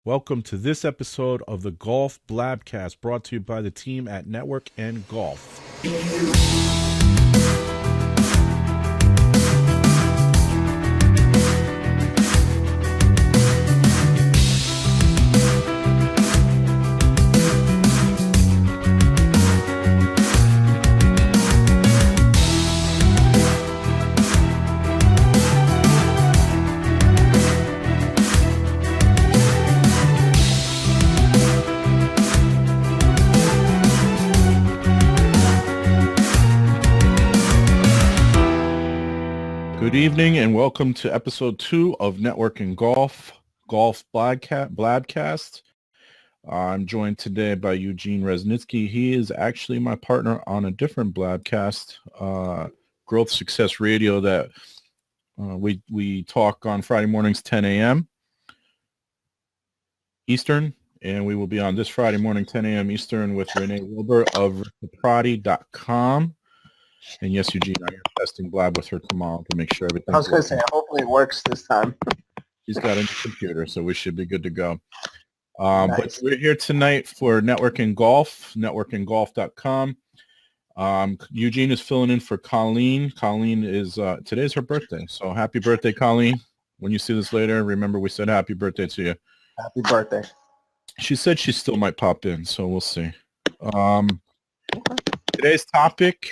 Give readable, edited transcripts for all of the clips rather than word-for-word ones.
Welcome to this episode of the Golf Blabcast, brought to you by the team at Network and Golf. Good evening and welcome to episode 2 of Network and Golf Blabcast. I'm joined today by Eugene Reznitsky. He is actually my partner on a different Blabcast, Growth Success Radio, that we talk on Friday mornings 10 a.m. Eastern, and we will be on this Friday morning 10 a.m. Eastern with Renee Wilbur of RickThePrati.com. And yes, Eugene, I am testing Blab with her tomorrow to make sure everything. I was going to say, hopefully it works this time. She's got a new computer, so we should be good to go. Nice. But we're here tonight for Network and Golf, networkandgolf.com. Eugene is filling in for Colleen. Colleen is, today's her birthday, so happy birthday, Colleen. When you see this later, remember we said happy birthday to you. Happy birthday. She said she still might pop in, so we'll see. Today's topic...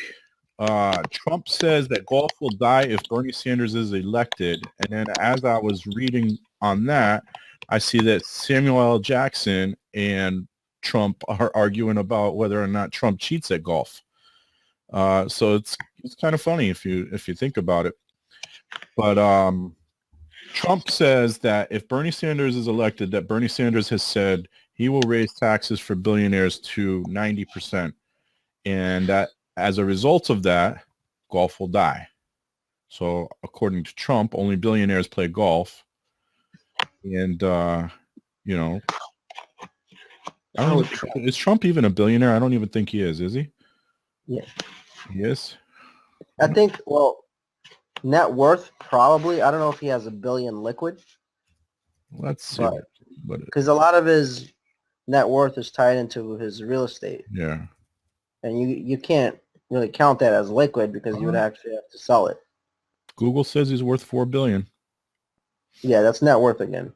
Trump says that golf will die if Bernie Sanders is elected. And then as I was reading on that, I see that Samuel L. Jackson and Trump are arguing about whether or not Trump cheats at golf. So it's kind of funny if you think about it. But Trump says that if Bernie Sanders is elected, that Bernie Sanders has said he will raise taxes for billionaires to 90%. And that as a result of that, golf will die. So according to Trump, only billionaires play golf. And, I don't know, is Trump even a billionaire? I don't even think he is he? Yeah. He is? I think, net worth, probably. I don't know if he has $1 billion liquid. Let's see. Because a lot of his net worth is tied into his real estate. Yeah. And you can't really count that as liquid because you would actually have to sell it. Google says he's worth $4 billion. Yeah, that's net worth again.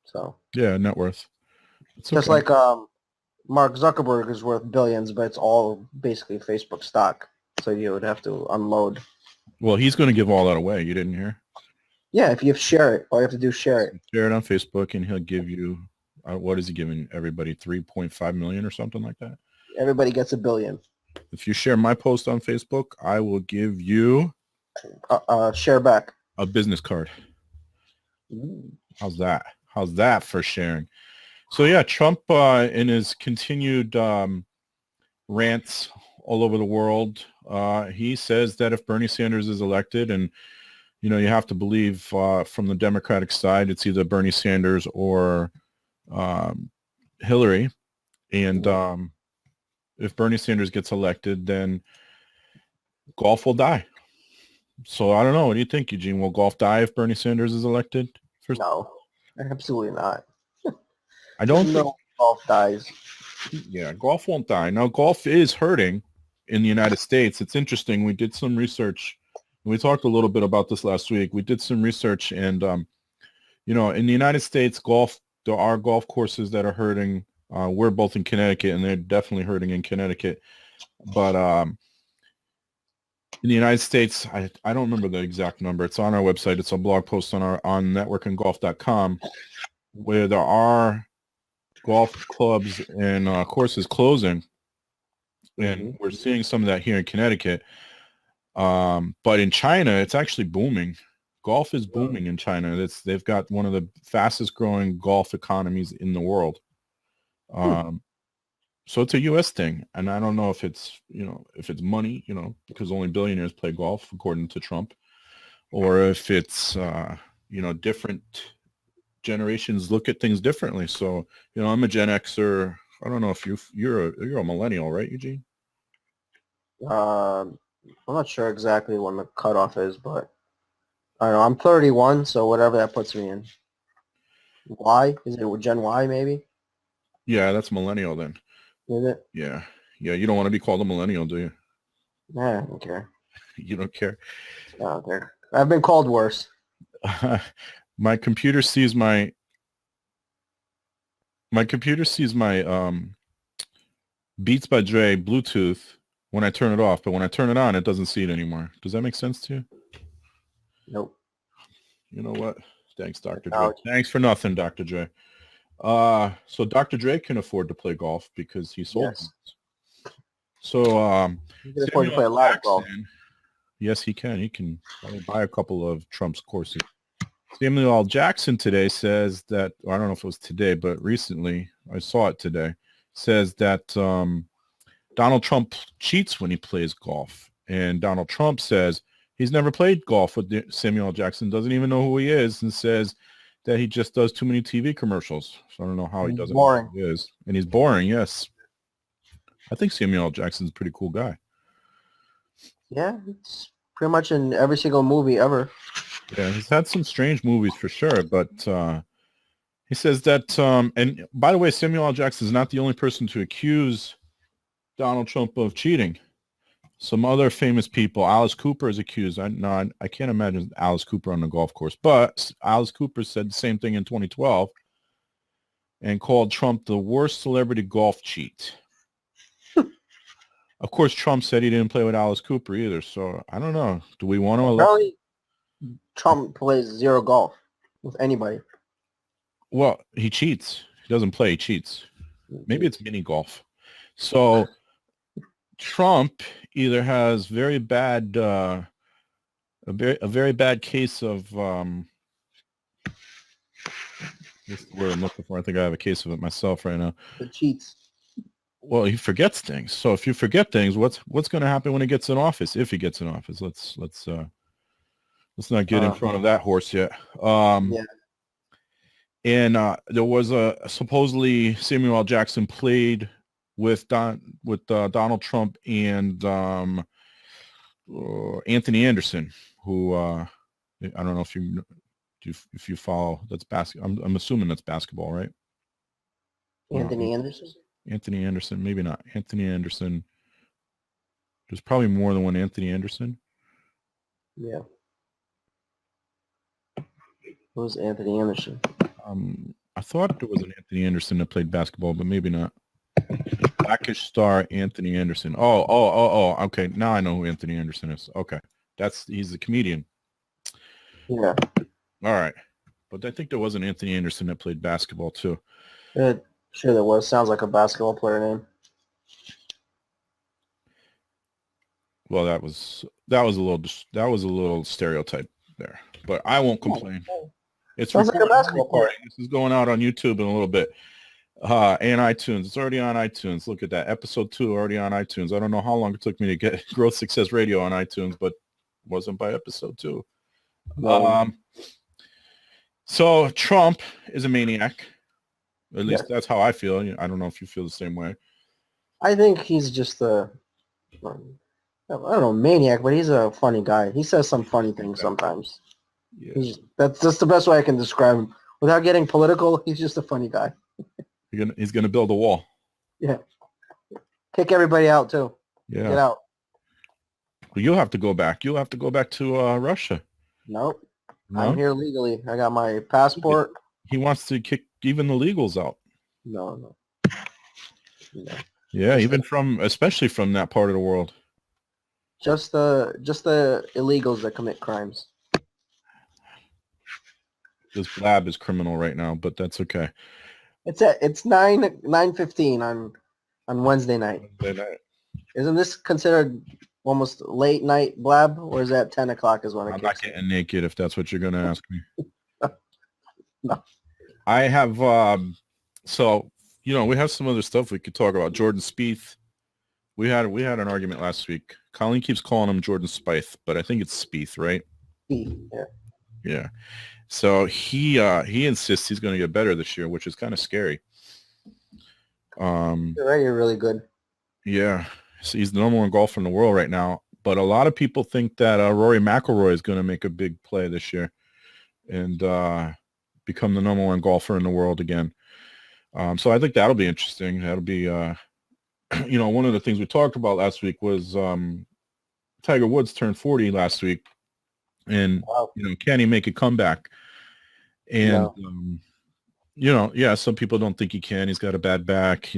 So yeah, net worth. It's just okay. like Mark Zuckerberg is worth billions, but it's all basically Facebook stock. So you would have to unload. Well, he's going to give all that away. You didn't hear? Yeah, if you share it, all you have to do is share it. Share it on Facebook, and he'll give you. What is he giving everybody? 3.5 million or something like that. Everybody gets $1 billion. If you share my post on Facebook, I will give you share back a business card. How's that? How's that for sharing? So yeah, Trump in his continued rants all over the world, he says that if Bernie Sanders is elected, and you have to believe from the Democratic side, it's either Bernie Sanders or Hillary, and if Bernie Sanders gets elected, then golf will die. So I don't know. What do you think, Eugene? Will golf die if Bernie Sanders is elected? No, absolutely not. I don't think golf dies. Yeah, golf won't die. Now, golf is hurting in the United States. It's interesting. We did some research. We talked a little bit about this last week. We did some research, and, in the United States, there are golf courses that are hurting. We're both in Connecticut, and they're definitely hurting in Connecticut. But in the United States, I don't remember the exact number. It's on our website. It's a blog post on networkandgolf.com, where there are golf clubs and courses closing, and we're seeing some of that here in Connecticut. But in China, it's actually booming. Golf is booming in China. They've got one of the fastest growing golf economies in the world. So it's a U.S. thing, and I don't know if it's money, because only billionaires play golf, according to Trump, or if it's different generations look at things differently. So I'm a Gen Xer. I don't know if you're a millennial, right, Eugene? I'm not sure exactly when the cutoff is, but I don't know. I'm 31, so whatever that puts me in. Y? Is it Gen Y maybe? Yeah, that's millennial then. Is it? Yeah. Yeah, you don't want to be called a millennial, do you? Nah, I don't care. You don't care. I don't care. I've been called worse. My computer sees my Beats by Dre Bluetooth when I turn it off, but when I turn it on, it doesn't see it anymore. Does that make sense to you? Nope. You know what? Thanks, Dr. Dre. Ouch. Thanks for nothing, Dr. Dre. So Dr. Dre can afford to play golf because he sold Yes. them. So You can afford to play a lot of golf. Yes, he can. He can probably buy a couple of Trump's courses. Samuel L. Jackson today says that, or I don't know if it was today, but recently, I saw it today, says that Donald Trump cheats when he plays golf. And Donald Trump says he's never played golf with Samuel L. Jackson, doesn't even know who he is, and says that he just does too many TV commercials. So I don't know how he doesn't know who he is. And he's boring, yes. I think Samuel L. Jackson's a pretty cool guy. Yeah, it's pretty much in every single movie ever. Yeah, he's had some strange movies for sure, but he says that, and by the way, Samuel L. Jackson is not the only person to accuse Donald Trump of cheating. Some other famous people, Alice Cooper is accused. I can't imagine Alice Cooper on the golf course, but Alice Cooper said the same thing in 2012 and called Trump the worst celebrity golf cheat. Of course, Trump said he didn't play with Alice Cooper either, so I don't know. Do we want to elect? Probably Trump plays zero golf with anybody. Well, he cheats. He doesn't play, he cheats. Maybe it's mini golf. So Trump either has very bad, a very bad case of, what's the word I'm looking for? I think I have a case of it myself right now. The cheats. Well, he forgets things. So if you forget things, what's going to happen when he gets in office? If he gets in office, let's not get in front of that horse yet. Yeah. And there was supposedly Samuel L. Jackson played with Donald Trump and Anthony Anderson, who I don't know if you follow. That's basketball. I'm assuming that's basketball, right? Anthony Anderson? Anthony Anderson, maybe not. Anthony Anderson. There's probably more than one Anthony Anderson. Yeah. Who's Anthony Anderson? I thought there was an Anthony Anderson that played basketball, but maybe not. Blackish star Anthony Anderson. Oh. Okay, now I know who Anthony Anderson is. Okay, he's a comedian. Yeah. All right, but I think there was an Anthony Anderson that played basketball too. Sure there was. Sounds like a basketball player name. Well, that was a little stereotype there, but I won't complain. It's sounds like a basketball player. This is going out on YouTube in a little bit. And iTunes. It's already on iTunes. Look at that. Episode 2 already on iTunes. I don't know how long it took me to get Growth Success Radio on iTunes, but it wasn't by episode 2. So Trump is a maniac. At least that's how I feel. I don't know if you feel the same way. I think he's just I don't know, maniac, but he's a funny guy. He says some funny things sometimes. Yeah. That's just the best way I can describe him. Without getting political, he's just a funny guy. He's gonna build a wall. Yeah. Kick everybody out too. Yeah. Get out. Well, you'll have to go back. You'll have to go back to Russia. Nope. No? I'm here legally. I got my passport. He wants to kick even the legals out. No. Yeah, especially from that part of the world. Just the illegals that commit crimes. This Blab is criminal right now, but that's okay. It's 9:15 on Wednesday night. Isn't this considered almost late night Blab, or is that 10 o'clock is when it I'm kicks not getting naked if that's what you're going to ask me. No. I have, so, we have some other stuff we could talk about. Jordan Spieth. We had an argument last week. Colleen keeps calling him Jordan Spieth, but I think it's Spieth, right? Spieth, yeah. Yeah. So he insists he's going to get better this year, which is kind of scary. You're really good. Yeah. So he's the number one golfer in the world right now. But a lot of people think that Rory McIlroy is going to make a big play this year. And become the number one golfer in the world again. So I think that'll be interesting. That'll be, one of the things we talked about last week was Tiger Woods turned 40 last week, and Wow. Can he make a comeback? And No. some people don't think he can. He's got a bad back.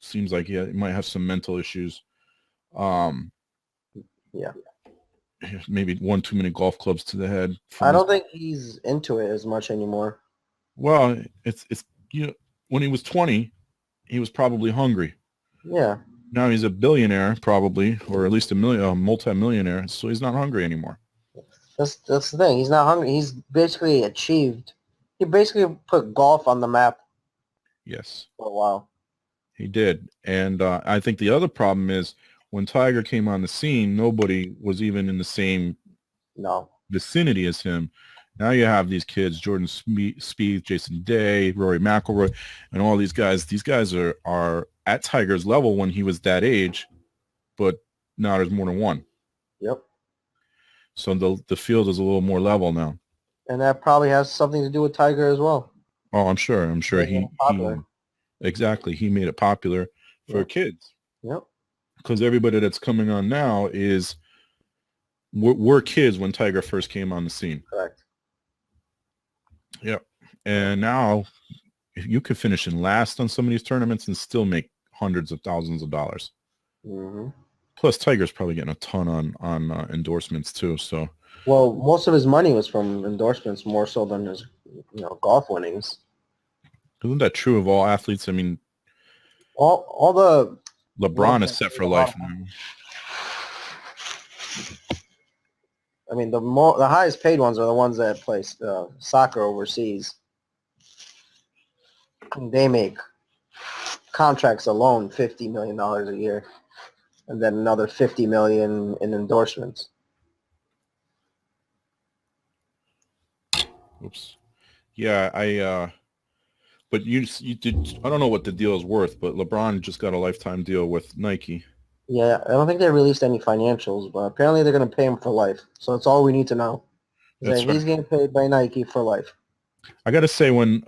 Seems like he might have some mental issues. Yeah. Maybe one too many golf clubs to the head. I don't think he's into it as much anymore. Well, it's when he was 20, he was probably hungry. Yeah. Now he's a billionaire, probably, or at least a multi-millionaire. So he's not hungry anymore. That's the thing. He's not hungry. He's basically achieved. He basically put golf on the map. Yes. For a while. He did. And I think the other problem is when Tiger came on the scene, nobody was even in the same vicinity as him. Now you have these kids, Jordan Spieth, Jason Day, Rory McIlroy, and all these guys. These guys are at Tiger's level when he was that age, but now there's more than one. Yep. So the field is a little more level now. And that probably has something to do with Tiger as well. Oh, I'm sure he exactly. He made it popular for kids. Yep. Because everybody that's coming on now were kids when Tiger first came on the scene. Correct. Yep. And now you could finish in last on some of these tournaments and still make hundreds of thousands of dollars. Mm-hmm. Plus, Tiger's probably getting a ton on endorsements too. So, well, most of his money was from endorsements more so than his golf winnings. Isn't that true of all athletes? I mean, all the LeBron is set for life now. I mean, the highest paid ones are the ones that play soccer overseas. They make contracts alone $50 million a year, and then another $50 million in endorsements. Oops. Yeah, but you did. I don't know what the deal is worth, but LeBron just got a lifetime deal with Nike. Yeah, I don't think they released any financials, but apparently they're going to pay him for life. So that's all we need to know. That's right. He's getting paid by Nike for life. I got to say, when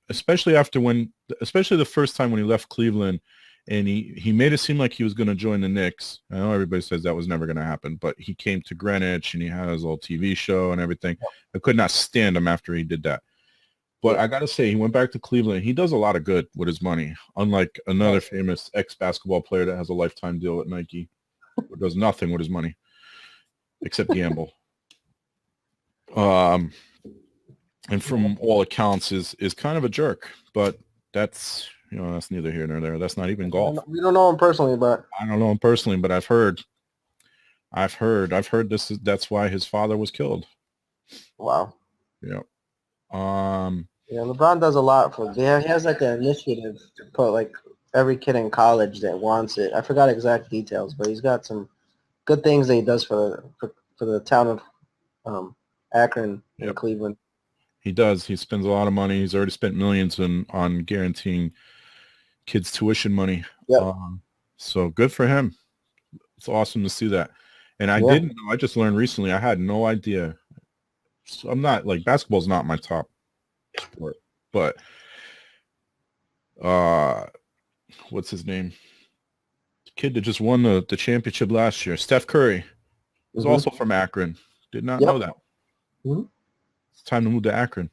especially the first time when he left Cleveland, and he made it seem like he was going to join the Knicks. I know everybody says that was never going to happen, but he came to Greenwich and he had his little TV show and everything. I could not stand him after he did that. But I got to say, he went back to Cleveland. He does a lot of good with his money, unlike another famous ex-basketball player that has a lifetime deal with Nike, who does nothing with his money except gamble. And from all accounts, is kind of a jerk. But that's that's neither here nor there. That's not even golf. We don't know him personally, but I don't know him personally, but I've heard this. That's why his father was killed. Wow. Yeah. LeBron does a lot for. He has like an initiative to put like every kid in college that wants it. I forgot exact details, but he's got some good things that he does for the town of Akron and Cleveland. He does. He spends a lot of money. He's already spent millions on guaranteeing kids tuition money. Yep. So good for him. It's awesome to see that. And I didn't know. I just learned recently. I had no idea. So I'm not like basketball's not my top sport, but what's his name? The kid that just won the championship last year, Steph Curry, was also from Akron. Did not know that. Mm-hmm. It's time to move to Akron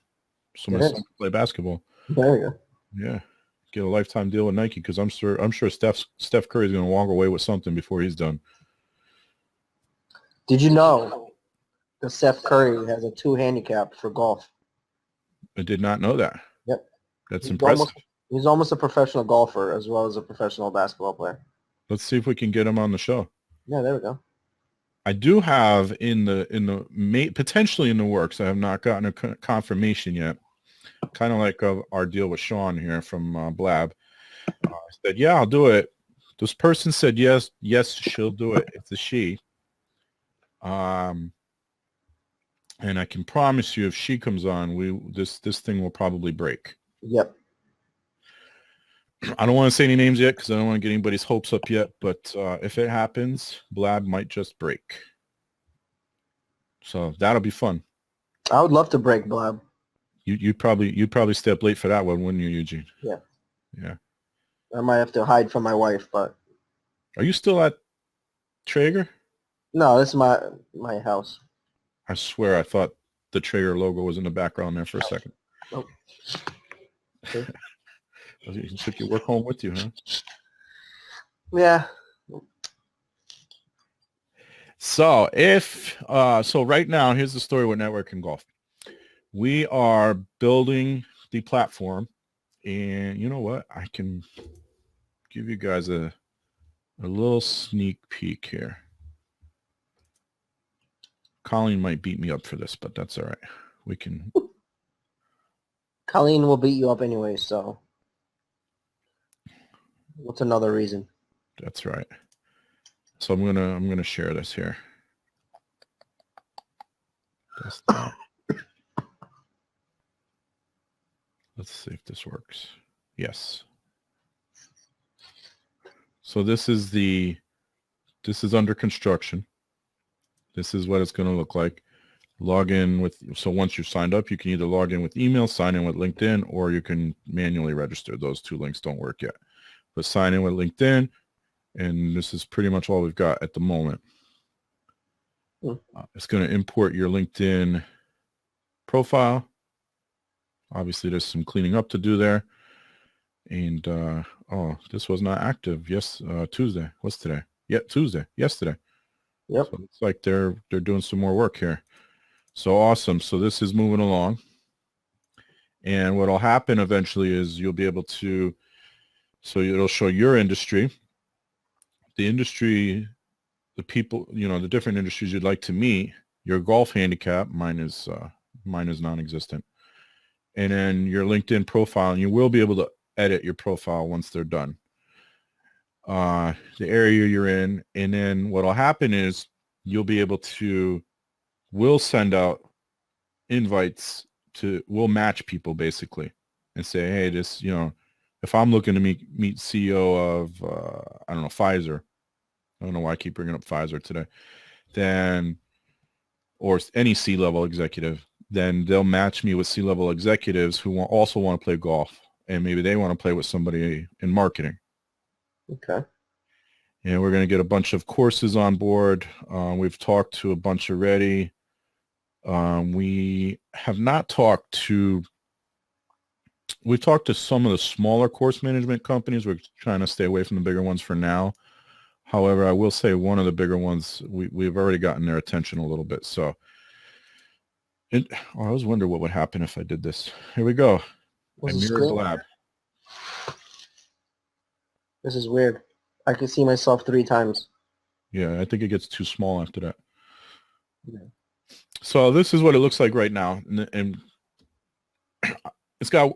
so my son can play basketball. There you go. Yeah, get a lifetime deal with Nike because I'm sure Steph Curry is going to walk away with something before he's done. Did you know that Steph Curry has a 2 handicap for golf? I did not know that. Yep. That's impressive. He's almost a professional golfer as well as a professional basketball player. Let's see if we can get him on the show. Yeah, there we go. I do have potentially in the works. I have not gotten a confirmation yet. Kind of like our deal with Sean here from Blab. I said, yeah, I'll do it. This person said yes, she'll do it. It's a she. And I can promise you, if she comes on, this thing will probably break. Yep. I don't want to say any names yet because I don't want to get anybody's hopes up yet. But if it happens, Blab might just break. So that'll be fun. I would love to break Blab. You'd probably stay up late for that one, wouldn't you, Eugene? Yeah. Yeah. I might have to hide from my wife, but Are you still at Traeger? no, this is my house. I swear I thought the Traeger logo was in the background there for a second. Nope. Okay. You took your work home with you, huh? Yeah. So so right now, here's the story with Network and Golf. We are building the platform, and you know what? I can give you guys a little sneak peek here. Colleen might beat me up for this, but that's all right. We can. Colleen will beat you up anyway, so what's another reason? That's right. So I'm gonna share this here. Desktop. Let's see if this works. Yes. So this is under construction. This is what it's going to look like. Log in with, so once you're signed up, you can either log in with email, sign in with LinkedIn, or you can manually register. Those two links don't work yet. But sign in with LinkedIn, and this is pretty much all we've got at the moment. It's going to import your LinkedIn profile. Obviously, there's some cleaning up to do there. And, oh, this was not active. Yes, Tuesday. What's today? Yeah, Tuesday. Yesterday. Yep. So it's like they're doing some more work here. So awesome. So this is moving along. And what will happen eventually is you'll be able to, so it'll show your industry, the industry, the people, the different industries you'd like to meet, your golf handicap. Mine is non-existent. And then your LinkedIn profile, and you will be able to edit your profile once they're done. The area you're in, and then what'll happen is we'll send out invites we'll match people basically and say, hey, this, if I'm looking to meet CEO of, I don't know, Pfizer, I don't know why I keep bringing up Pfizer today, then, or any C-level executive, then they'll match me with C-level executives who also want to play golf, and maybe they want to play with somebody in marketing. Okay. And we're going to get a bunch of courses on board. We've talked to a bunch already. We have not talked to, we've talked to some of the smaller course management companies. We're trying to stay away from the bigger ones for now. However, I will say one of the bigger ones, we've already gotten their attention a little bit. So I always wonder what would happen if I did this. Here we go. I mirrored Blab. This is weird. I can see myself 3 times. Yeah, I think it gets too small after that. Yeah. So this is what it looks like right now, and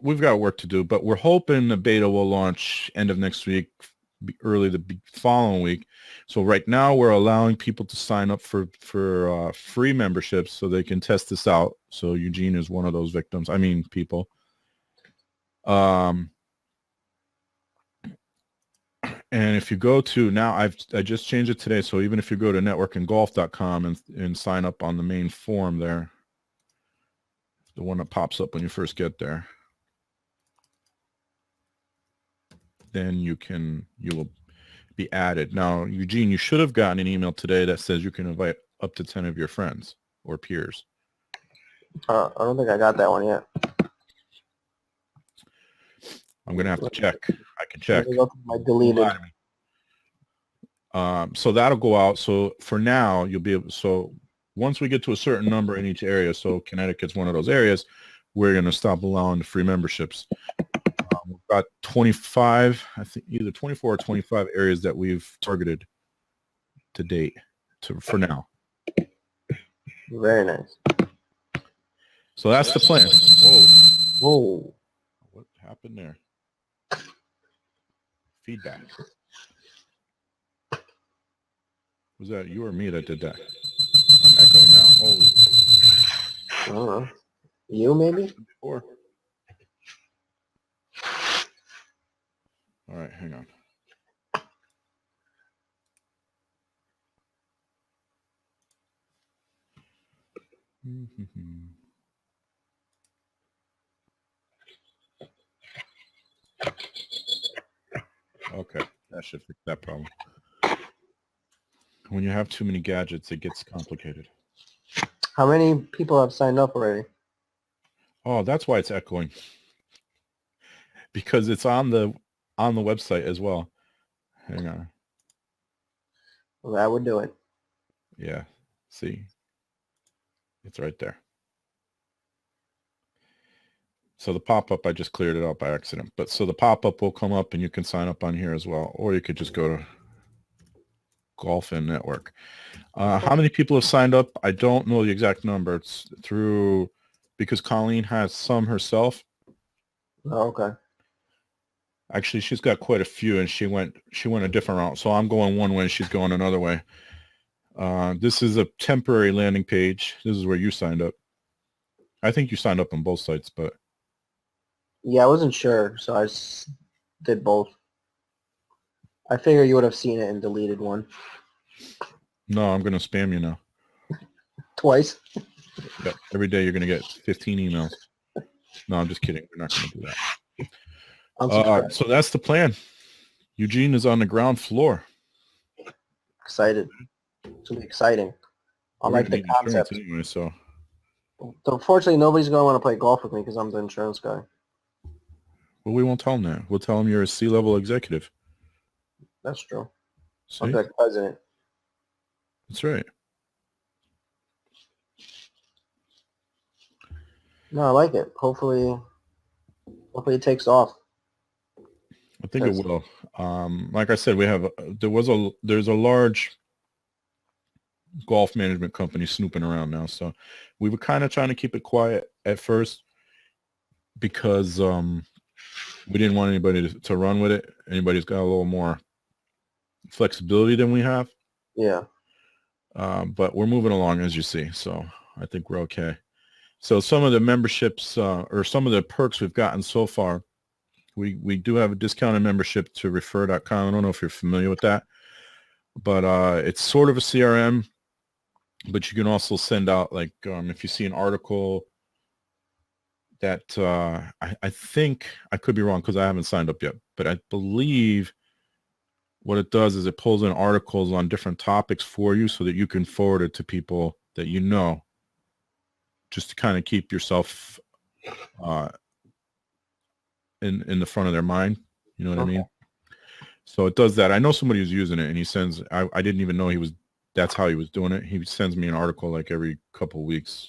we've got work to do, but we're hoping the beta will launch end of next week, early the following week. So right now we're allowing people to sign up for free memberships so they can test this out. So Eugene is one of those victims. I mean, people. And if you go to now, I just changed it today. So even if you go to networkandgolf.com and sign up on the main form there, the one that pops up when you first get there, then you will be added. Now, Eugene, you should have gotten an email today that says you can invite up to 10 of your friends or peers. I don't think I got that one yet. I'm going to have to check. I can check. My deleted. So that'll go out. So for now, you'll be able, so once we get to a certain number in each area, so Connecticut's one of those areas, we're going to stop allowing the free memberships. We've got 25, I think either 24 or 25 areas that we've targeted to date for now. Very nice. So that's the plan. Whoa. What happened there? Feedback. Was that you or me that did that? I'm echoing now. Holy. I don't know. You maybe? Before. All right, hang on. Okay, that should fix that problem. When you have too many gadgets, it gets complicated. How many people have signed up already? Oh, that's why it's echoing. Because it's on the website as well. Hang on. Well, that would do it. Yeah. See? It's right there. So the pop-up, I just cleared it out by accident. But so the pop-up will come up and you can sign up on here as well. Or you could just go to Golf and Network. How many people have signed up? I don't know the exact number. It's through, because Colleen has some herself. Oh, okay. Actually, she's got quite a few, and she went a different route. So I'm going one way, she's going another way. This is a temporary landing page. This is where you signed up. I think you signed up on both sites, but Yeah, I wasn't sure, so I did both. I figure you would have seen it and deleted one. no, I'm going to spam you now. Twice? Yep. Every day you're going to get 15 emails. No, I'm just kidding. We're not going to do that. So that's the plan. Eugene is on the ground floor. Excited. It's going to be exciting. I like the concept. Anyway, so unfortunately, nobody's going to want to play golf with me because I'm the insurance guy. Well, we won't tell him that. We'll tell him you're a C-level executive. That's true. See? I'm like president. That's right. No, I like it. Hopefully it takes off. I think it will. Like I said, there's a large golf management company snooping around now. So we were kind of trying to keep it quiet at first because we didn't want anybody to run with it. Anybody's got a little more flexibility than we have. Yeah. But we're moving along, as you see. So I think we're okay. So some of the memberships or some of the perks we've gotten so far, we do have a discounted membership to refer.com. I don't know if you're familiar with that, but it's sort of a CRM, but you can also send out, like, if you see an article that I think, I could be wrong because I haven't signed up yet, but I believe what it does is it pulls in articles on different topics for you so that you can forward it to people that you know, just to kind of keep yourself in the front of their mind. You know what I mean? So it does that. I know somebody who's using it, and he sends, I didn't even know that's how he was doing it. He sends me an article like every couple of weeks,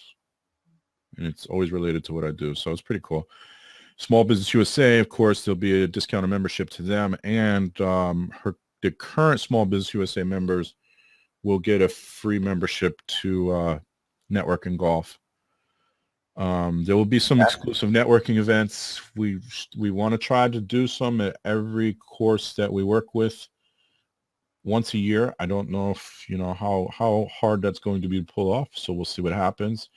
and it's always related to what I do. So it's pretty cool. Small Business USA, of course, there'll be a discounted membership to them, and the current Small Business USA members will get a free membership to Network and Golf. There will be some exclusive networking events. We want to try to do some at every course that we work with once a year. I don't know if, how hard that's going to be to pull off. So we'll see what happens.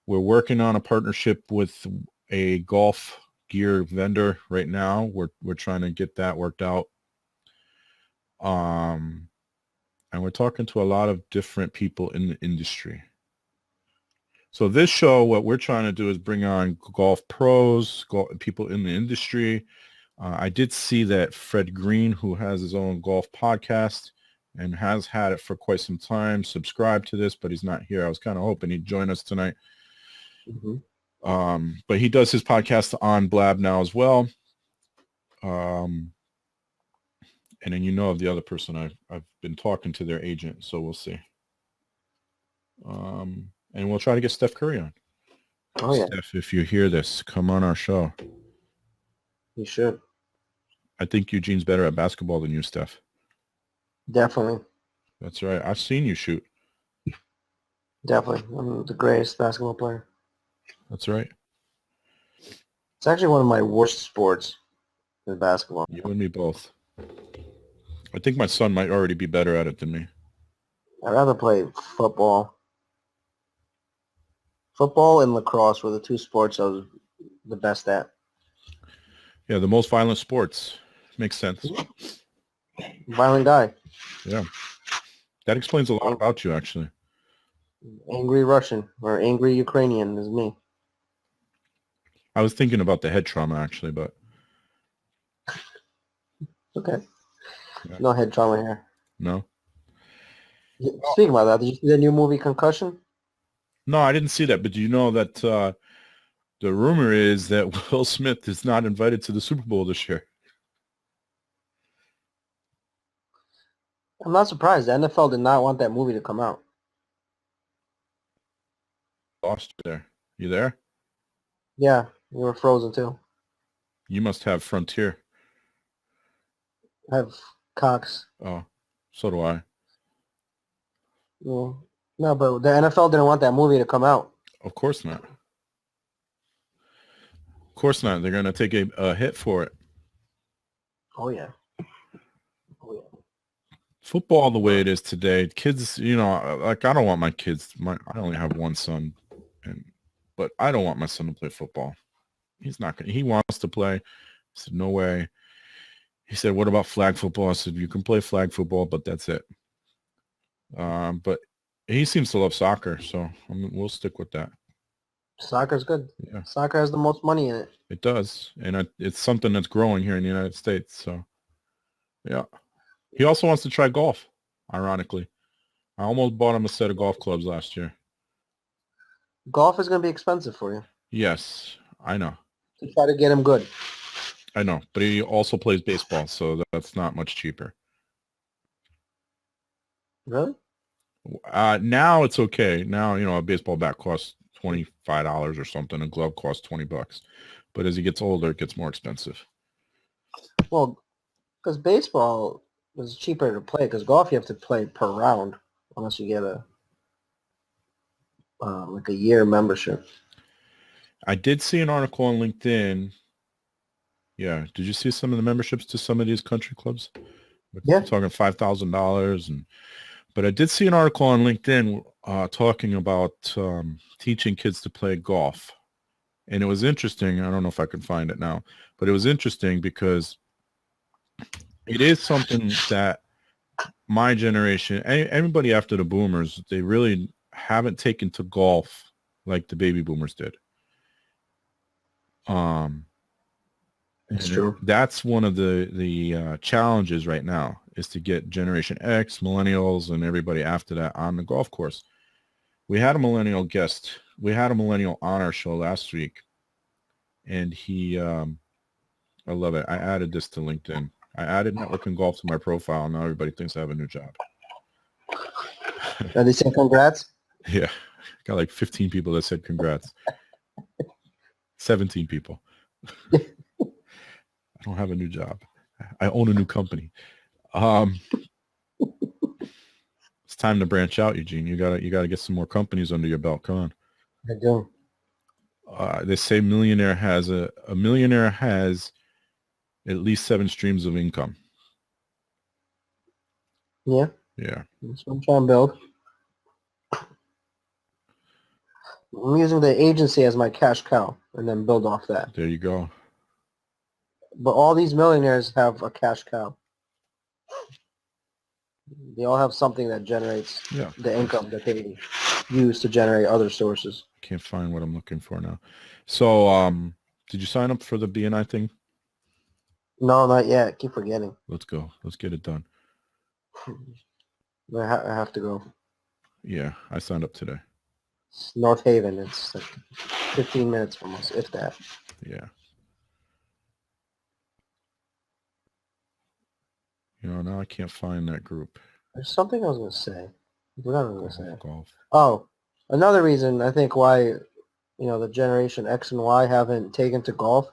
We're working on a partnership with a golf gear vendor right now. We're trying to get that worked out. And we're talking to a lot of different people in the industry. So this show, what we're trying to do is bring on golf pros, people in the industry. I did see that Fred Green, who has his own golf podcast and has had it for quite some time, subscribed to this, but he's not here. I was kind of hoping he'd join us tonight. Mm-hmm. But he does his podcast on Blab now as well. And then of the other person I've been talking to their agent, so we'll see. And we'll try to get Steph Curry on. Oh, yeah. Steph, if you hear this, come on our show. You should. I think Eugene's better at basketball than you, Steph. Definitely. That's right. I've seen you shoot. Definitely. I'm the greatest basketball player. That's right. It's actually one of my worst sports is basketball. You and me both. I think my son might already be better at it than me. I'd rather play football. Football and lacrosse were the two sports I was the best at. Yeah, the most violent sports. Makes sense. Violent guy. Yeah. That explains a lot about you, actually. Angry Russian or angry Ukrainian is me. I was thinking about the head trauma, actually, but... Okay. Yeah. No head trauma here. No? Speaking about that, did you see the new movie Concussion? No, I didn't see that. But do you know that the rumor is that Will Smith is not invited to the Super Bowl this year? I'm not surprised. The NFL did not want that movie to come out. Lost you there. You there? Yeah, we were frozen too. You must have Frontier. I have Cox. Oh, so do I. Yeah. No, but the NFL didn't want that movie to come out. Of course not. Of course not. They're going to take a hit for it. Oh, yeah. Oh, yeah. Football the way it is today, kids, like I don't want my kids. I only have one son, but I don't want my son to play football. He's not going. He wants to play. I said, no way. He said, what about flag football? I said, you can play flag football, but that's it. But he seems to love soccer, so we'll stick with that. Soccer's good. Yeah, soccer has the most money in it. It does, and it's something that's growing here in the United States. So, yeah. He also wants to try golf, ironically. I almost bought him a set of golf clubs last year. Golf is going to be expensive for you. Yes, I know. To try to get him good. I know, but he also plays baseball, so that's not much cheaper. Really? Now it's okay. Now, a baseball bat costs $25 or something. A glove costs $20. But as he gets older, it gets more expensive. Well, because baseball is cheaper to play. Because golf, you have to play per round, unless you get a year membership. I did see an article on LinkedIn. Yeah, did you see some of the memberships to some of these country clubs? Yeah, I'm talking $5,000, but I did see an article on LinkedIn talking about teaching kids to play golf, and it was interesting. I don't know if I can find it now, but it was interesting because it is something that my generation, anybody after the boomers, they really haven't taken to golf like the baby boomers did. it's true. That's one of the challenges right now is to get Generation X, millennials, and everybody after that on the golf course. We had a millennial guest. We had a millennial on our show last week, and he, I love it. I added this to LinkedIn. I added networking golf to my profile. Now everybody thinks I have a new job. Are they saying congrats? Yeah, got like 15 people that said congrats. 17 people. I don't have a new job. I own a new company. It's time to branch out, Eugene. You gotta get some more companies under your belt. Come on. I do. They say a millionaire has at least 7 streams of income. Yeah. Yeah. That's what I'm trying to build. I'm using the agency as my cash cow and then build off that. There you go. But all these millionaires have a cash cow. They all have something that generates the income that they use to generate other sources. I can't find what I'm looking for now. So, did you sign up for the BNI thing? No, not yet. I keep forgetting. Let's go. Let's get it done. I have to go. Yeah, I signed up today. It's North Haven. It's like 15 minutes from us, if that. Yeah. Now I can't find that group. There's something I was going to say. I forgot what I was going to say. Golf. Oh, another reason I think why, the Generation X and Y haven't taken to golf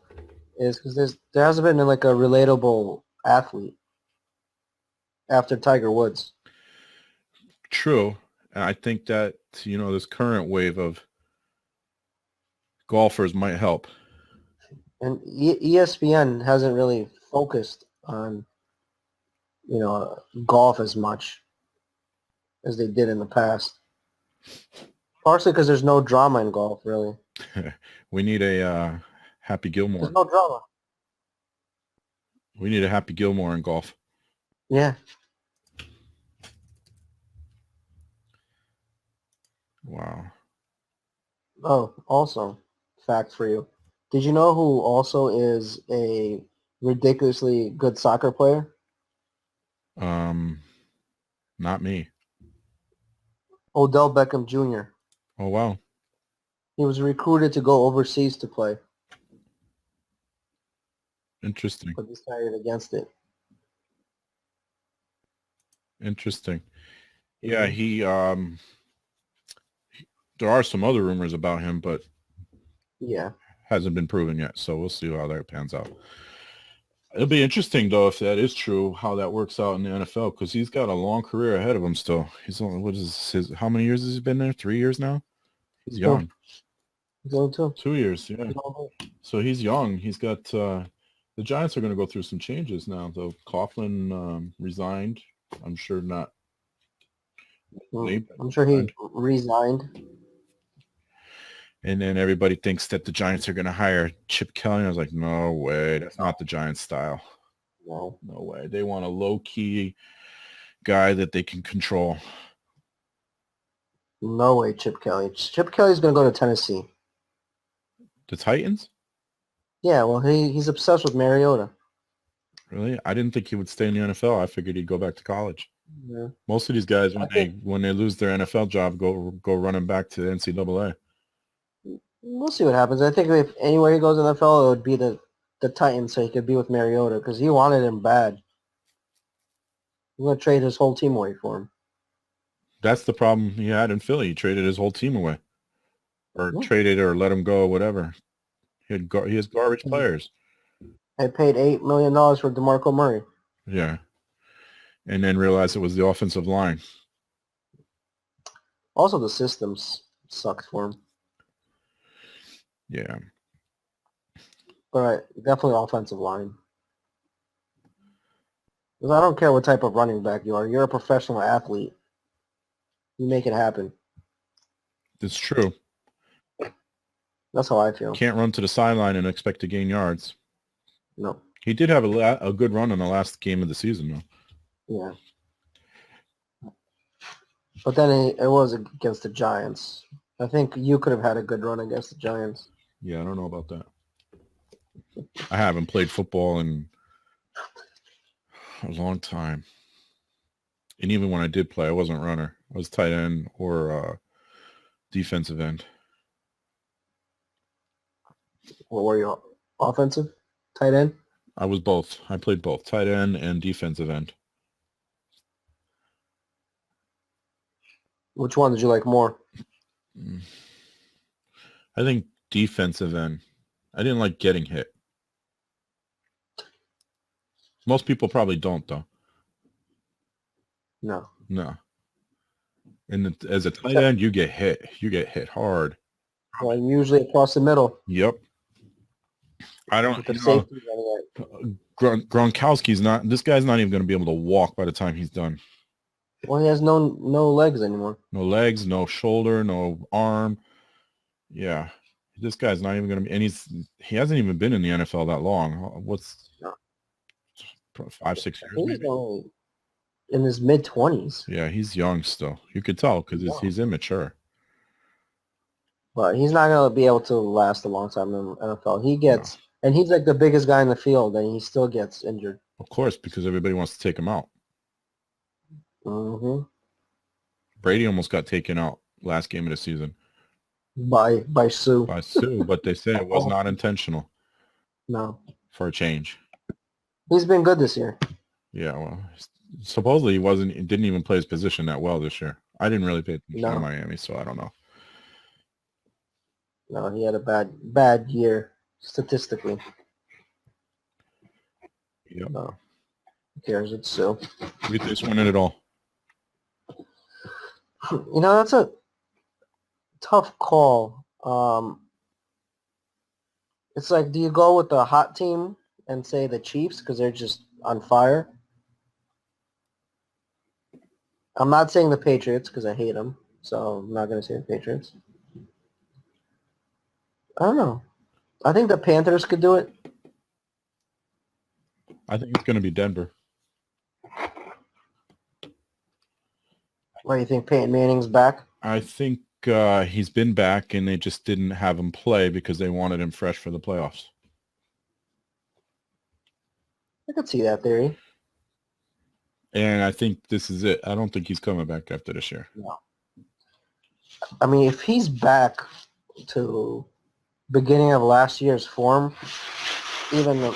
is because there hasn't been like a relatable athlete after Tiger Woods. True. And I think that, this current wave of golfers might help. And ESPN hasn't really focused on, golf as much as they did in the past. Partially because there's no drama in golf, really. We need a Happy Gilmore. There's no drama. We need a Happy Gilmore in golf. Yeah. Wow. Oh, also, fact for you. Did you know who also is a ridiculously good soccer player? Not me. Odell Beckham Jr. Oh, wow. He was recruited to go overseas to play, Interesting. but decided against it. Interesting. Yeah, there are some other rumors about him, but Yeah. hasn't been proven yet. So we'll see how that pans out. It'll be interesting, though, if that is true, how that works out in the NFL, because he's got a long career ahead of him still. He's only, how many years has he been there? 3 years now? He's young. He's only 2. 2 years, yeah. So he's young. He's got, the Giants are going to go through some changes now, though. Coughlin resigned. I'm sure not. I'm sure he resigned. And then everybody thinks that the Giants are going to hire Chip Kelly. I was like, no way. That's not the Giants style. No way. They want a low-key guy that they can control. No way, Chip Kelly. Chip Kelly's going to go to Tennessee. The Titans? Yeah, well, he's obsessed with Mariota. Really? I didn't think he would stay in the NFL. I figured he'd go back to college. Yeah. Most of these guys, when they lose their NFL job, go running back to the NCAA. We'll see what happens. I think if anywhere he goes in the NFL, it would be the Titans, so he could be with Mariota, because he wanted him bad. He's going to trade his whole team away for him. That's the problem he had in Philly. He traded his whole team away. Or traded or let him go, whatever. He has garbage players. They paid $8 million for DeMarco Murray. Yeah. And then realized it was the offensive line. Also, the systems sucked for him. Yeah. But definitely offensive line. Because I don't care what type of running back you are. You're a professional athlete. You make it happen. It's true. That's how I feel. Can't run to the sideline and expect to gain yards. No. He did have a good run in the last game of the season, though. Yeah. But then it was against the Giants. I think you could have had a good run against the Giants. Yeah, I don't know about that. I haven't played football in a long time. And even when I did play, I wasn't a runner. I was tight end or defensive end. What were you? Offensive? Tight end? I was both. I played both, tight end and defensive end. Which one did you like more? I think defensive end. I didn't like getting hit. Most people probably don't, though. No. And as a tight end, you get hit. You get hit hard. Well, usually across the middle. Yep. I don't. Gronkowski's not. This guy's not even going to be able to walk by the time he's done. Well, he has no legs anymore. No legs, no shoulder, no arm. Yeah, this guy's not even going to be. And he hasn't even been in the NFL that long. What's 5-6 years? He's only in his mid-20s. Yeah, he's young still. You could tell because he's immature. But he's not going to be able to last a long time in the NFL. He gets, and he's like the biggest guy in the field, and he still gets injured. Of course, because everybody wants to take him out. Mm-hmm. Brady almost got taken out last game of the season. By Sue. By Sue, but they say it was not intentional. No. For a change. He's been good this year. Yeah, well, supposedly he didn't even play his position that well this year. I didn't really pay attention to Miami, so I don't know. No, he had a bad year statistically. Yep. No. Who cares? It's Sue. We just winning it all. You know, that's a tough call. It's like, do you go with the hot team and say the Chiefs because they're just on fire? I'm not saying the Patriots because I hate them, so I'm not going to say the Patriots. I don't know. I think the Panthers could do it. I think it's going to be Denver. What, you think Peyton Manning's back? I think he's been back, and they just didn't have him play because they wanted him fresh for the playoffs. I could see that theory. And I think this is it. I don't think he's coming back after this year. No. I mean, if he's back to beginning of last year's form, even not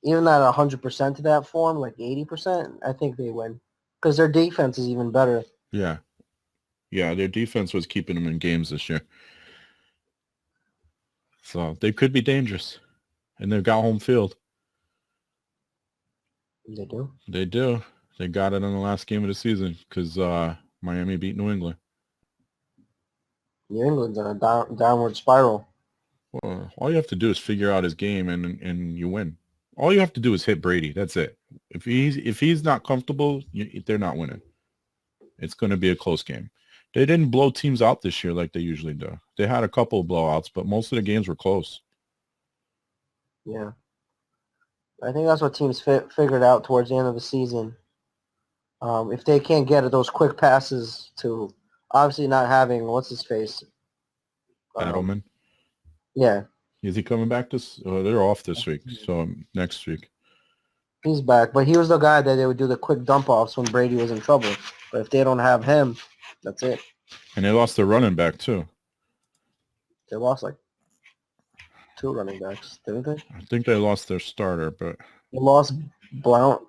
100% to that form, like 80%, I think they win because their defense is even better. Yeah. Yeah, their defense was keeping them in games this year. So they could be dangerous. And they've got home field. They do? They do. They got it in the last game of the season because Miami beat New England. New England's on a downward spiral. Well, all you have to do is figure out his game and you win. All you have to do is hit Brady. That's it. If he's not comfortable, they're not winning. It's going to be a close game. They didn't blow teams out this year like they usually do. They had a couple of blowouts, but most of the games were close. Yeah. I think that's what teams figured out towards the end of the season. If they can't get those quick passes to obviously not having, what's his face? Edelman. Yeah. Is he coming back this? They're off this week, so next week. He's back, but he was the guy that they would do the quick dump-offs when Brady was in trouble. But if they don't have him, that's it. And they lost their running back, too. They lost like 2 running backs, didn't they? I think they lost their starter, but... They lost Blount,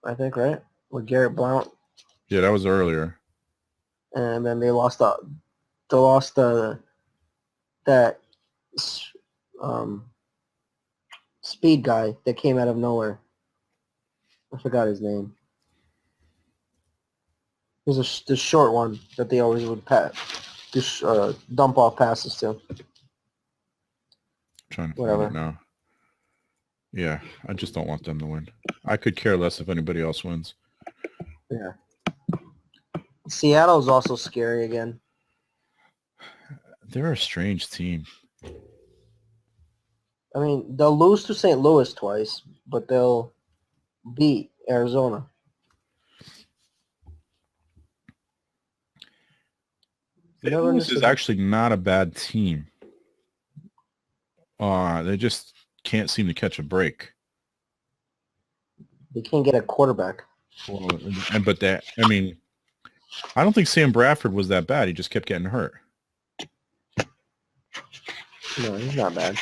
I think, right? With Garrett Blount. Yeah, that was earlier. And then they lost that speed guy that came out of nowhere. I forgot his name. He was the short one that they always would dump off passes to. Trying to find it now. Yeah, I just don't want them to win. I could care less if anybody else wins. Yeah. Seattle's also scary again. They're a strange team. I mean, they'll lose to St. Louis twice, but they'll beat Arizona. St. Louis is actually not a bad team. They just can't seem to catch a break. They can't get a quarterback. Well, I don't think Sam Bradford was that bad. He just kept getting hurt. No, he's not bad.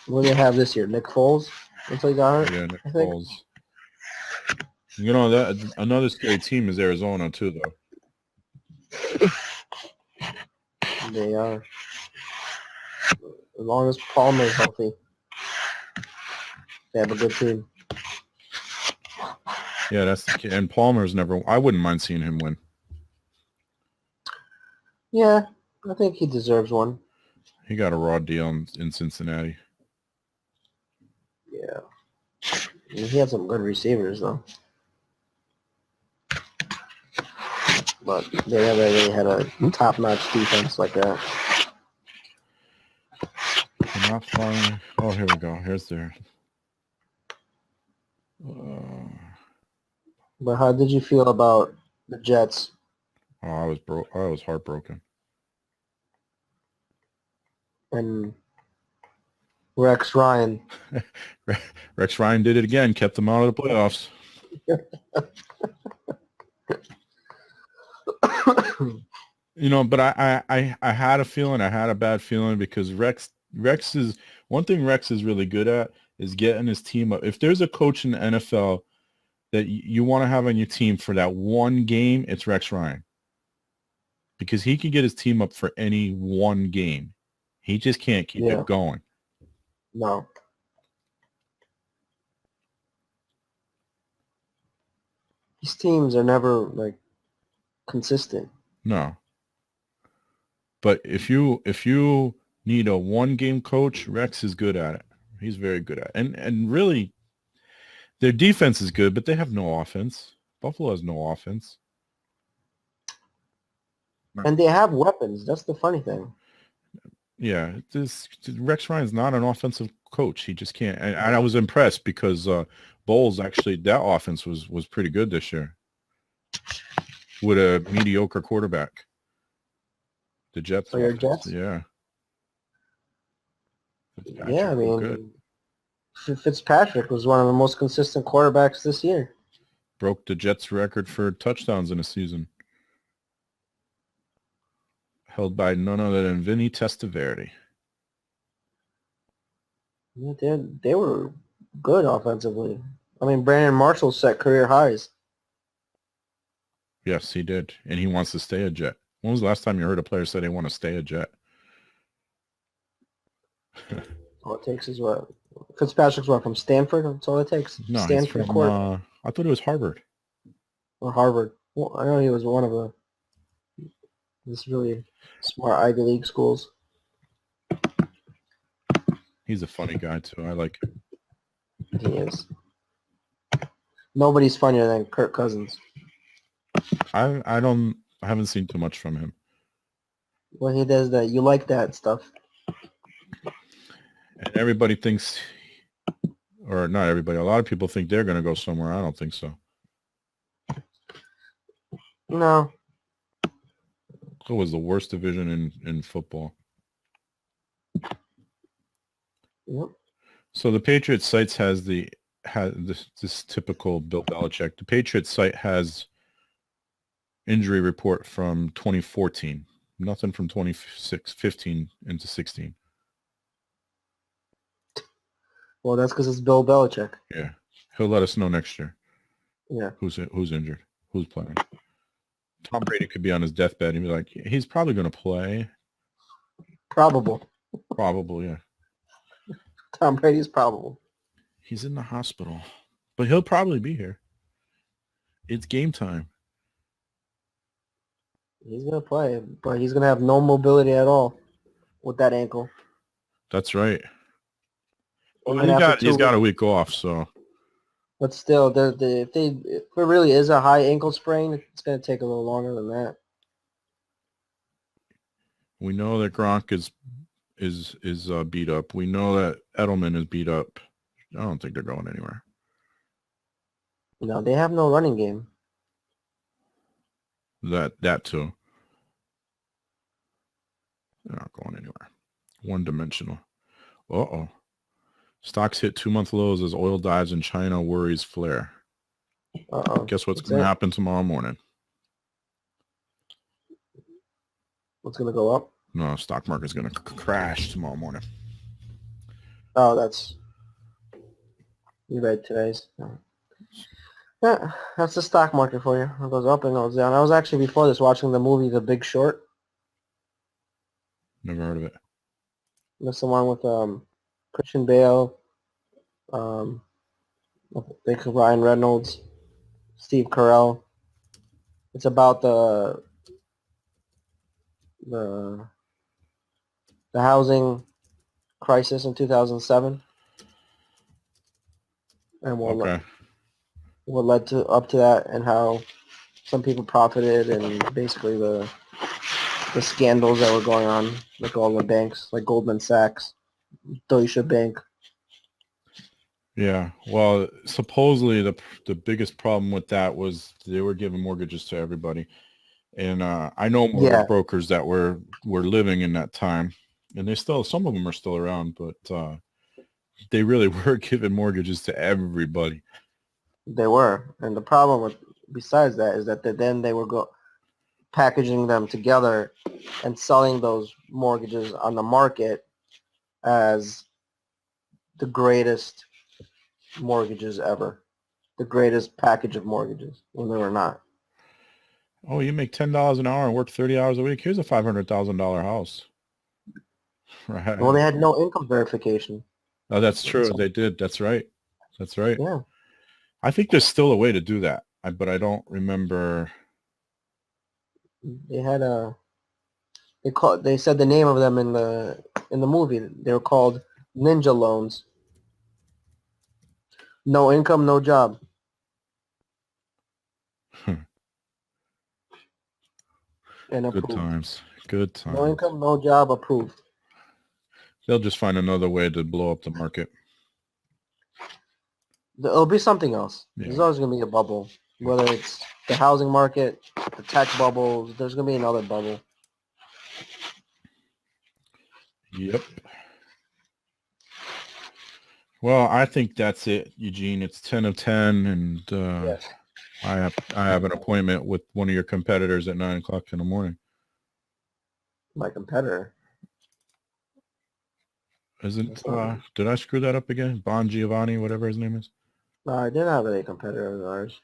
What do they have this year? Nick Foles? Until he got hurt? Yeah, Nick Foles. You know, that another scary team is Arizona, too, though. They are. As long as Palmer is healthy, they have a good team. Yeah, that's the kid. And Palmer's never... I wouldn't mind seeing him win. Yeah, I think he deserves one. He got a raw deal in Cincinnati. Yeah. I mean, he had some good receivers, though. But they never really had a top-notch defense like that. They're not flying. Oh, here we go. Here's their... But how did you feel about the Jets? Oh, I was heartbroken. And Rex Ryan. Rex Ryan did it again. Kept them out of the playoffs. You know, but I had a feeling. I had a bad feeling because Rex is one thing Rex is really good at is getting his team up. If there's a coach in the NFL that you want to have on your team for that one game, it's Rex Ryan. Because he can get his team up for any one game. He just can't keep it going. No. These teams are never, like, consistent. No. But if you need a one-game coach, Rex is good at it. He's very good at it. And really, their defense is good, but they have no offense. Buffalo has no offense. And they have weapons. That's the funny thing. Yeah, Rex Ryan's not an offensive coach. He just can't. And I was impressed because Bowles actually, that offense was pretty good this year with a mediocre quarterback. The Jets. Oh, your Jets? Yeah. Yeah, I mean, good. Fitzpatrick was one of the most consistent quarterbacks this year. Broke the Jets record for touchdowns in a season. Held by none other than Vinny Testaverde. Yeah, they were good offensively. I mean, Brandon Marshall set career highs. Yes, he did. And he wants to stay a Jet. When was the last time you heard a player say they want to stay a Jet? All it takes is what? Fitzpatrick's what, from Stanford? That's all it takes? No, Stanford he's from, I thought it was Harvard. or Harvard. Well, I know he was one of this really smart Ivy League schools. He's a funny guy, too. I like him. He is. Nobody's funnier than Kirk Cousins. I haven't seen too much from him. When he does that, you like that stuff. And everybody thinks, or not everybody, a lot of people think they're going to go somewhere. I don't think so. No. It was the worst division in football. Yep. So the Patriots sites has this typical Bill Belichick. The Patriots site has injury report from 2014. Nothing from 15 into 16. Well, that's because it's Bill Belichick. Yeah. He'll let us know next year. Yeah. Who's injured? Who's playing? Tom Brady could be on his deathbed and be like, he's probably going to play. Probable. Probably, yeah. Tom Brady's probable. He's in the hospital. But he'll probably be here. It's game time. He's going to play, but he's going to have no mobility at all with that ankle. That's right. Well, he's got a week off, so. But still, if it really is a high ankle sprain, it's going to take a little longer than that. We know that Gronk is beat up. We know that Edelman is beat up. I don't think they're going anywhere. No, they have no running game. That too. They're not going anywhere. One-dimensional. Uh-oh. Stocks hit 2-month lows as oil dives in China worries flare. Uh-oh. Guess what's going to happen tomorrow morning? What's going to go up? No, stock market's going to crash tomorrow morning. Oh, that's... You read today's. Yeah, that's the stock market for you. It goes up and goes down. I was actually before this watching the movie The Big Short. Never heard of it. That's the one with Christian Bale, Ryan Reynolds, Steve Carell. It's about the housing crisis in 2007 and what led up to that, and how some people profited, and basically the scandals that were going on, like all the banks, like Goldman Sachs, Deutsche Bank. Yeah, well, supposedly the biggest problem with that was they were giving mortgages to everybody, and I know mortgage brokers that were living in that time, and some of them are still around, but they really were giving mortgages to everybody. They were, and the problem besides that is that then they were packaging them together and selling those mortgages on the market as the greatest mortgages ever, the greatest package of mortgages, when they were not. Oh, you make $10 an hour and work 30 hours a week. Here's a $500,000 house. Right. Well, they had no income verification. Oh, that's true. They did. That's right. That's right. Yeah. I think there's still a way to do that, but I don't remember. They had they said the name of them in the movie. They were called ninja loans. No income, no job. And approved. Good times. Good times. No income, no job, approved. They'll just find another way to blow up the market. It'll be something else. Yeah. There's always going to be a bubble. Whether it's the housing market, the tech bubble, there's going to be another bubble. Yep. Well, I think that's it, Eugene. It's 10 of 10, and Yes. I have an appointment with one of your competitors at 9 o'clock in the morning. My competitor. Isn't did I screw that up again? Bon Giovanni, whatever his name is. No, I didn't have any competitor of ours.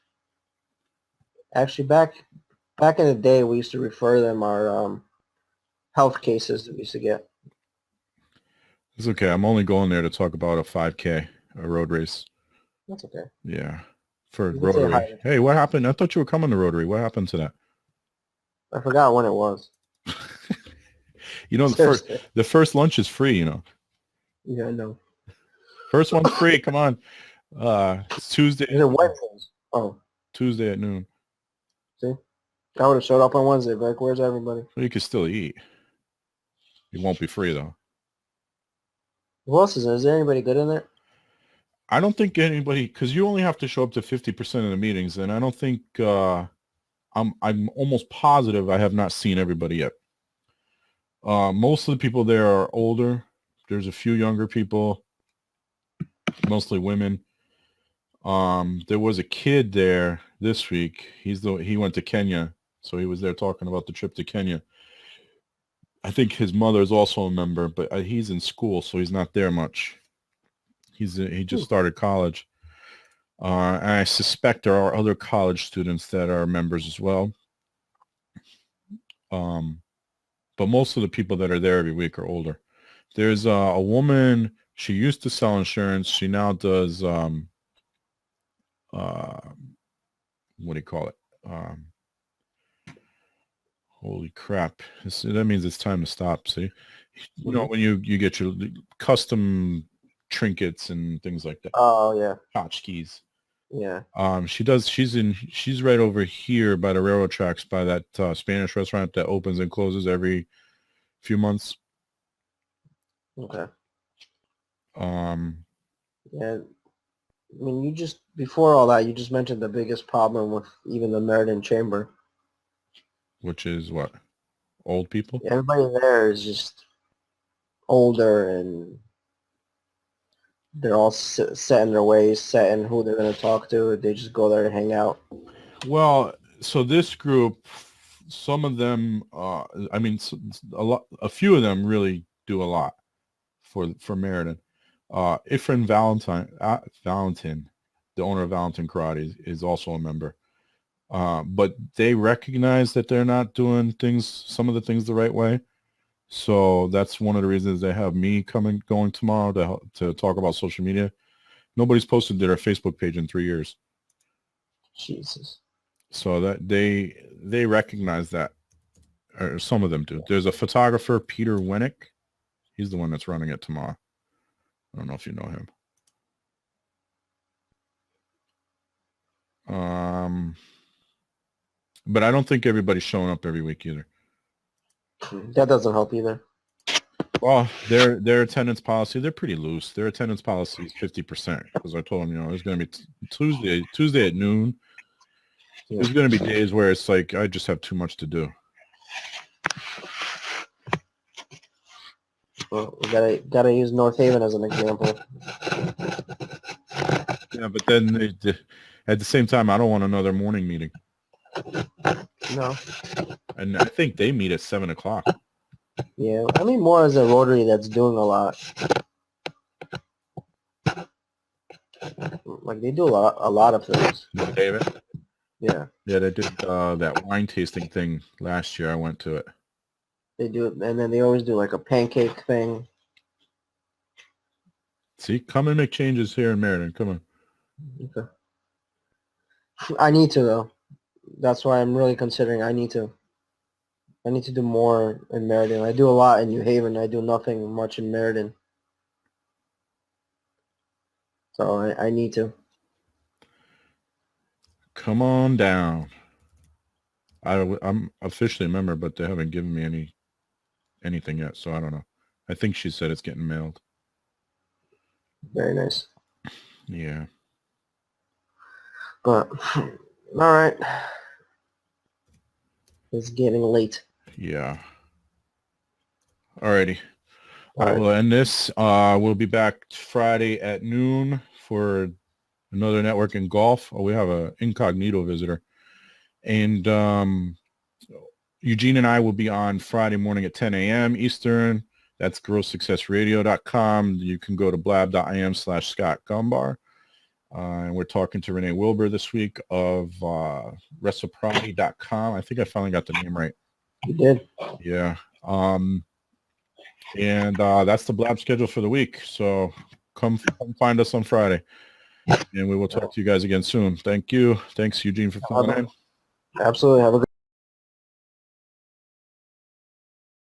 Actually, back in the day, we used to refer them our health cases that we used to get. It's okay. I'm only going there to talk about a 5K, a road race. That's okay. Yeah, for You can say Rotary. hi. Hey, what happened? I thought you were coming to Rotary. What happened to that? I forgot when it was. You know, Seriously. the first lunch is free. You know, Yeah, I know. first one's free. Come on. It's Tuesday. Is it Wednesdays? Oh, Tuesday at noon. see? I would have showed up on Wednesday, but like, where's everybody? Well, you can still eat. It won't be free though. Who else is there? Is there anybody good in there? I don't think anybody, because you only have to show up to 50% of the meetings, and I don't think I'm almost positive I have not seen everybody yet. Most of the people there are older. There's a few younger people, mostly women. There was a kid there this week. He went to Kenya, so he was there talking about the trip to Kenya. I think his mother is also a member, but he's in school, so he's not there much. He just started college. And I suspect there are other college students that are members as well. But most of the people that are there every week are older. There's a woman, she used to sell insurance. She now does, what do you call it? Holy crap. That means it's time to stop, see? You know, when you get your custom trinkets and things like that. Oh, yeah. Tchotchkes. Yeah. She's right over here by the railroad tracks by that Spanish restaurant that opens and closes every few months. Okay. Yeah. I mean, before all that, you just mentioned the biggest problem with even the Meriden Chamber. Which is what? Old people? Everybody there is just older, and they're all set in their ways, set in who they're going to talk to. They just go there to hang out. Well, so this group, some of them, a few of them really do a lot for Meriden. Ifrin Valentin, the owner of Valentin Karate, is also a member. But they recognize that they're not doing some of the things the right way. So that's one of the reasons they have me going tomorrow to talk about social media. Nobody's posted their Facebook page in 3 years. Jesus. So that they recognize that, or some of them do. There's a photographer, Peter Winnick. He's the one that's running it tomorrow. I don't know if you know him. But I don't think everybody's showing up every week either. That doesn't help either. Well, their attendance policy, they're pretty loose. Their attendance policy is 50% because I told them, it's going to be Tuesday at noon. Yeah. There's going to be days where it's like I just have too much to do. Well, we gotta use North Haven as an example. Yeah, but then at the same time, I don't want another morning meeting. No. And I think they meet at 7 o'clock. Yeah, I mean more as a Rotary that's doing a lot. Like they do a lot of things. David? Yeah. Yeah, they did that wine tasting thing last year. I went to it. They do it, and then they always do like a pancake thing. See, come and make changes here in Meriden. Come on. Okay. I need to though. That's why I'm really considering. I need to do more in Meriden. I do a lot in New Haven. I do nothing much in Meriden. So I need to. Come on down. I'm officially a member, but they haven't given me anything yet, so I don't know. I think she said it's getting mailed. Very nice. Yeah. But all right. It's getting late. Yeah. Alrighty. I will end this. We'll be back Friday at noon for another Networking Golf. Oh, we have an incognito visitor. And Eugene and I will be on Friday morning at 10 a.m. Eastern. That's growsuccessradio.com. You can go to blab.im/Scott Gumbar. And we're talking to Renee Wilbur this week of reciprocity.com. I think I finally got the name right. You did. Yeah. And that's the Blab schedule for the week. So come find us on Friday. And we will talk to you guys again soon. Thank you. Thanks, Eugene, for calling in. Absolutely. Have a good